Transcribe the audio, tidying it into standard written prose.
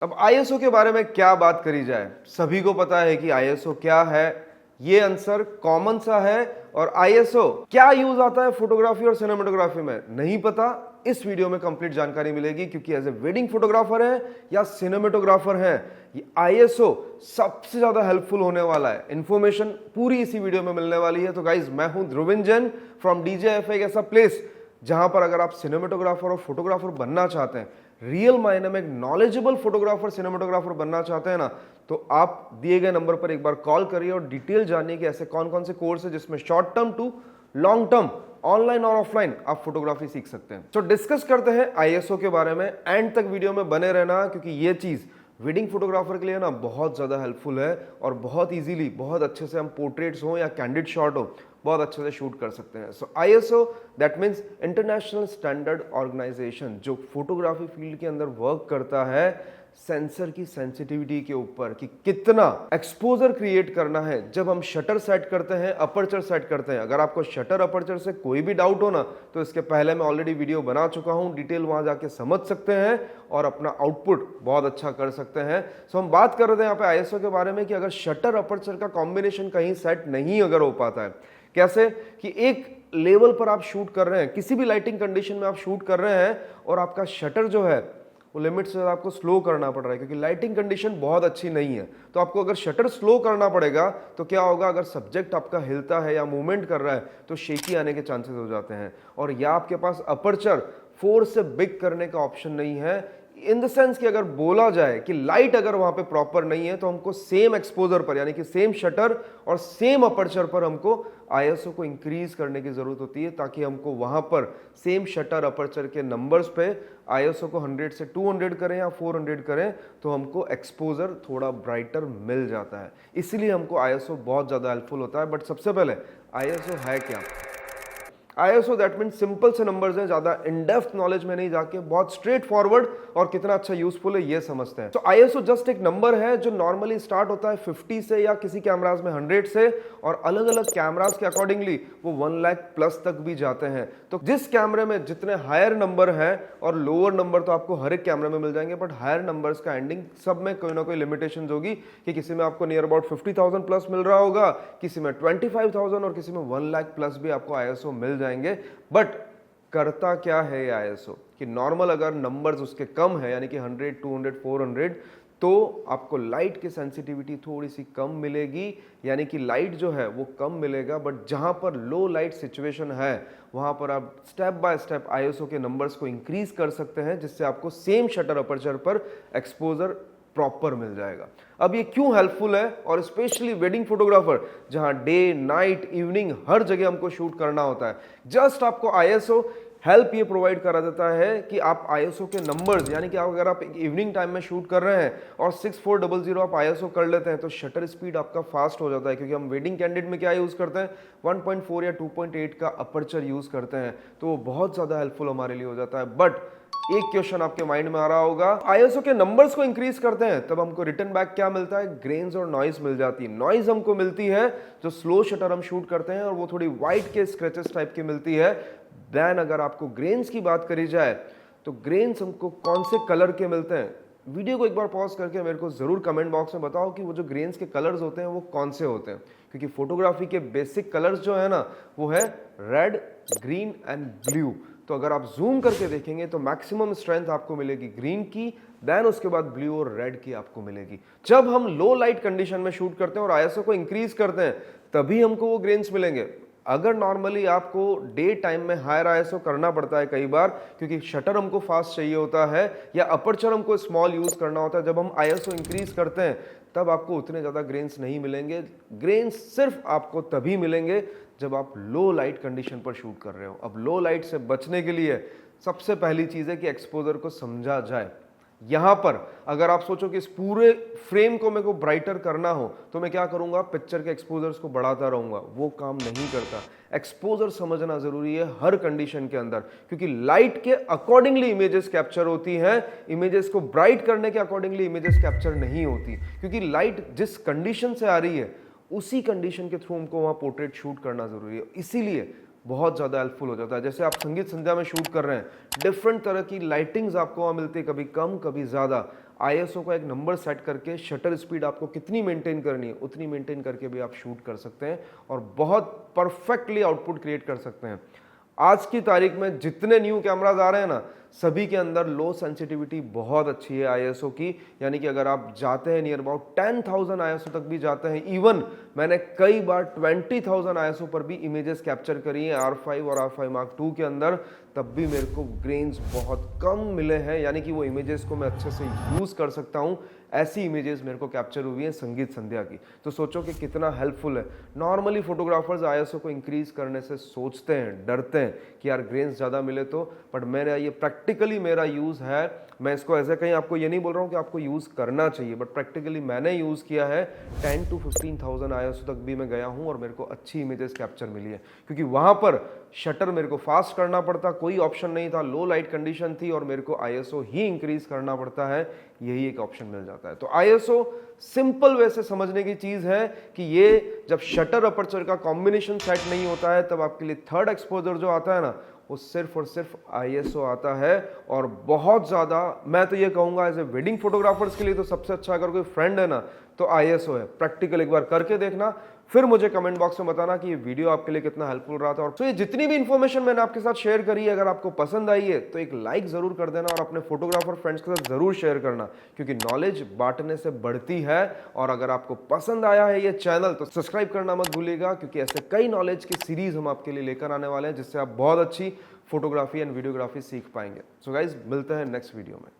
अब आईएसओ के बारे में क्या बात करी जाए। सभी को पता है कि आईएसओ क्या है, ये आंसर कॉमन सा है। और आईएसओ क्या यूज आता है फोटोग्राफी और सिनेमेटोग्राफी में, नहीं पता। इस वीडियो में कंप्लीट जानकारी मिलेगी, क्योंकि एज ए वेडिंग फोटोग्राफर है या सिनेमेटोग्राफर है, ये आईएसओ सबसे ज्यादा हेल्पफुल होने वाला है। इंफॉर्मेशन पूरी इसी वीडियो में मिलने वाली है। तो गाइज, मैं हूं ध्रुविन जैन फ्रॉम डीजेएफए, एक ऐसा प्लेस जहां पर अगर आप सिनेमेटोग्राफर और फोटोग्राफर बनना चाहते हैं, रियल मायने में एक नॉलेजेबल फोटोग्राफर सिनेमेटोग्राफर बनना चाहते हैं ना, तो आप दिए गए नंबर पर एक बार कॉल करिए और डिटेल जानिए कि ऐसे कौन कौन से कोर्स है जिसमें short term to long term, online और ऑफलाइन, आप फोटोग्राफी सीख सकते हैं। तो डिस्कस करते हैं आईएसओ के बारे में। एंड तक वीडियो में बने रहना, क्योंकि ये चीज वेडिंग फोटोग्राफर के लिए ना बहुत ज्यादा हेल्पफुल है और बहुत इजीली, बहुत अच्छे से हम पोर्ट्रेट्स हो या कैंडिड शॉट हो, बहुत अच्छे से शूट कर सकते हैं। So ISO that means international standard organization, जो फोटोग्राफी फील्ड के अंदर वर्क करता है सेंसर की सेंसिटिविटी के ऊपर, कि कितना एक्सपोजर क्रिएट करना है जब हम शटर सेट करते हैं, अपर्चर सेट करते हैं। अगर आपको शटर अपर्चर से कोई भी डाउट हो ना, तो इसके पहले मैं ऑलरेडी वीडियो बना चुका हूं, डिटेल वहां जाके समझ सकते हैं और अपना आउटपुट बहुत अच्छा कर सकते हैं। सो हम बात कर रहे थे यहाँ पे आईएसओ के बारे में कि अगर शटर अपर्चर का कॉम्बिनेशन कहीं सेट नहीं अगर हो पाता है, कैसे कि एक लेवल पर आप शूट कर रहे हैं, किसी भी लाइटिंग कंडीशन में आप शूट कर रहे हैं और आपका शटर जो है वो लिमिट से आपको स्लो करना पड़ रहा है, क्योंकि लाइटिंग कंडीशन बहुत अच्छी नहीं है। तो आपको अगर शटर स्लो करना पड़ेगा तो क्या होगा, अगर सब्जेक्ट आपका हिलता है या मूवमेंट कर रहा है तो शेकी आने के चांसेस हो जाते हैं। और या आपके पास अपर्चर 4 से बिग करने का ऑप्शन नहीं है, इन द सेंस कि अगर बोला जाए कि लाइट अगर वहां पे प्रॉपर नहीं है, तो हमको सेम एक्सपोजर पर, यानी कि सेम शटर और सेम अपर्चर पर हमको आईएसओ को इंक्रीज करने की जरूरत होती है, ताकि हमको वहां पर सेम शटर अपर्चर के नंबर्स पे आईएसओ को 100 से 200 करें या 400 करें, तो हमको एक्सपोजर थोड़ा ब्राइटर मिल जाता है। इसलिए हमको आईएसओ बहुत ज्यादा हेल्पफुल होता है। बट सबसे पहले आईएसओ है क्या? आईएसओ दैट मीन सिंपल से नंबर्स हैं, ज्यादा इन डेप्थ नॉलेज में नहीं जाके बहुत स्ट्रेट फॉरवर्ड और कितना अच्छा यूजफुल है ये समझते हैं। तो आईएसओ जस्ट एक नंबर है जो नॉर्मली स्टार्ट होता है 50 से या किसी कैमराज में 100 से, और अलग अलग कैमराज के अकॉर्डिंगली वो 1 लाख प्लस तक भी जाते हैं। तो जिस कैमरे में जितने हायर नंबर है, और लोअर नंबर तो आपको हर एक कैमरे में मिल जाएंगे, बट हायर नंबर्स का एंडिंग सब में कोई ना कोई लिमिटेशन होगी, कि किसी में आपको नियर अबाउट 50,000 प्लस मिल रहा होगा, किसी में 25,000 और किसी में 1 लाख प्लस भी आपको आईएसओ मिल जाएंगे। बट करता क्या है ये आईएसओ, कि नॉर्मल अगर नंबर्स उसके कम है, यानी कि 100, 200, 400, तो आपको लाइट की सेंसिटिविटी थोड़ी सी कम मिलेगी, यानी कि लाइट जो है वो कम मिलेगा। बट जहां पर लो लाइट सिचुएशन है, वहां पर आप स्टेप बाय स्टेप आईएसओ के नंबर्स को इंक्रीज कर सकते हैं, जिससे आपको सेम शटर अपर्चर पर एक्सपोजर प्रॉपर मिल जाएगा। अब ये क्यों हेल्पफुल है, और स्पेशली वेडिंग फोटोग्राफर जहां डे, नाइट, इवनिंग हर जगह हमको शूट करना होता है, जस्ट आपको आईएसओ हेल्प ये प्रोवाइड करा देता है कि आप आईएसओ के नंबर्स, यानी कि अगर आप इवनिंग टाइम में शूट कर रहे हैं और 6400 आप आईएसओ कर लेते हैं, तो शटर स्पीड आपका फास्ट हो जाता है। क्योंकि हम वेडिंग कैंडिड में क्या यूज करते हैं, 1.4 या 2.8 का अपर्चर यूज करते हैं, तो वो बहुत ज्यादा हेल्पफुल हमारे लिए हो जाता है। बट एक क्वेश्चन आपके माइंड में आ रहा होगा, आईएसओ के नंबर्स को इंक्रीज करते हैं तब हमको रिटर्न बैक क्या मिलता है, ग्रेन्स और नॉइज मिल जाती है। नॉइज हमको मिलती है जो स्लो शटर हम शूट करते हैं, और वो थोड़ी व्हाइट के स्क्रैचेस टाइप की मिलती है। देन अगर आपको ग्रेन्स की बात करी जाए, तो ग्रेन्स हमको कौन से कलर के मिलते हैं, वीडियो को एक बार पॉज करके मेरे को जरूर कमेंट बॉक्स में बताओ कि वो जो ग्रेन्स के कलर्स होते हैं वो कौन से होते हैं। क्योंकि फोटोग्राफी के बेसिक कलर्स जो है ना, वो है रेड, ग्रीन एंड ब्लू। तो अगर आप जूम करके देखेंगे तो मैक्सिमम स्ट्रेंथ आपको मिलेगी ग्रीन की, देन उसके बाद ब्लू और रेड की आपको मिलेगी। जब हम लो लाइट कंडीशन में शूट करते हैं और आईएसओ को इंक्रीज करते हैं, तभी हमको वो ग्रेन्स मिलेंगे। अगर नॉर्मली आपको डे टाइम में हायर आईएसओ करना पड़ता है कई बार, क्योंकि शटर हमको फास्ट चाहिए होता है या अपर्चर हमको स्मॉल यूज करना होता है, जब हम आईएसओ इंक्रीज करते हैं तब आपको उतने ज्यादा ग्रेन्स नहीं मिलेंगे। ग्रेन्स सिर्फ आपको तभी मिलेंगे जब आप लो लाइट कंडीशन पर शूट कर रहे हो। अब लो लाइट से बचने के लिए सबसे पहली चीज है कि एक्सपोजर को समझा जाए। यहां पर अगर आप सोचो कि इस पूरे फ्रेम को मेरे को ब्राइटर करना हो, तो मैं क्या करूंगा, पिक्चर के एक्सपोजर्स को बढ़ाता रहूंगा, वो काम नहीं करता। एक्सपोजर समझना जरूरी है हर कंडीशन के अंदर, क्योंकि लाइट के अकॉर्डिंगली इमेजेस कैप्चर होती हैं, इमेजेस को ब्राइट करने के अकॉर्डिंगली इमेजेस कैप्चर नहीं होती। क्योंकि लाइट जिस कंडीशन से आ रही है, उसी कंडीशन के थ्रू हमको वहां पोर्ट्रेट शूट करना जरूरी है। इसीलिए बहुत ज़्यादा हेल्पफुल हो जाता है। जैसे आप संगीत संध्या में शूट कर रहे हैं, डिफरेंट तरह की लाइटिंग्स आपको वहाँ मिलती है, कभी कम कभी ज़्यादा। आईएसओ का एक नंबर सेट करके शटर स्पीड आपको कितनी मेंटेन करनी है उतनी मेंटेन करके भी आप शूट कर सकते हैं और बहुत परफेक्टली आउटपुट क्रिएट कर सकते हैं। आज की तारीख में जितने न्यू कैमराज आ रहे हैं ना, सभी के अंदर लो सेंसिटिविटी बहुत अच्छी है आईएसओ की, यानी कि अगर आप जाते हैं नियर अबाउट 10,000 आईएसओ तक भी जाते हैं, इवन मैंने कई बार 20,000 आईएसओ पर भी इमेजेस कैप्चर करी हैं R5 और R5 Mark II के अंदर, तब भी मेरे को ग्रेन्स बहुत कम मिले हैं, यानी कि वो इमेजेस को मैं अच्छे से यूज़ कर सकता हूँ। ऐसी इमेजेस मेरे को कैप्चर हुई हैं संगीत संध्या की, तो सोचो कि कितना हेल्पफुल है। नॉर्मली फोटोग्राफर्स आईएसओ को इंक्रीज करने से सोचते हैं, डरते हैं कि यार ग्रेन्स ज़्यादा मिले तो, बट मेरा ये प्रैक्टिकली मेरा यूज़ है। मैं इसको ऐसे कहीं आपको ये नहीं बोल रहा हूँ कि आपको यूज़ करना चाहिए, बट प्रैक्टिकली मैंने यूज़ किया है। 10 to 15,000 आईएसओ तक भी मैं गया हूँ और मेरे को अच्छी इमेजेस कैप्चर मिली है, क्योंकि वहाँ पर शटर मेरे को फास्ट करना पड़ता, कोई ऑप्शन नहीं था, लो लाइट कंडीशन थी और मेरे को आईएसओ ही इंक्रीज करना पड़ता है, यही एक ऑप्शन मिल जाता है। तो आईएसओ सिंपल वे से समझने की चीज है कि ये जब शटर अपर्चर का कॉम्बिनेशन सेट नहीं होता है, तब आपके लिए थर्ड एक्सपोजर जो आता है ना, वो सिर्फ और सिर्फ आईएसओ आता है। और बहुत ज़्यादा मैं तो ये कहूँगा एज ए वेडिंग फोटोग्राफर्स के लिए तो सबसे अच्छा अगर कोई फ्रेंड है ना तो आईएसओ है। प्रैक्टिकल एक बार करके देखना, फिर मुझे कमेंट बॉक्स में बताना कि ये वीडियो आपके लिए कितना हेल्पफुल रहा था। और तो ये जितनी भी इंफॉर्मेशन मैंने आपके साथ शेयर करी है, अगर आपको पसंद आई है तो एक लाइक जरूर कर देना और अपने फोटोग्राफर फ्रेंड्स के साथ जरूर शेयर करना, क्योंकि नॉलेज बांटने से बढ़ती है। और अगर आपको पसंद आया है ये चैनल तो सब्सक्राइब करना मत भूलिएगा, क्योंकि ऐसे कई नॉलेज की सीरीज हम आपके लिए लेकर आने वाले हैं जिससे आप बहुत अच्छी फोटोग्राफी एंड वीडियोग्राफी सीख पाएंगे। सो गाइज, मिलते हैं नेक्स्ट वीडियो में।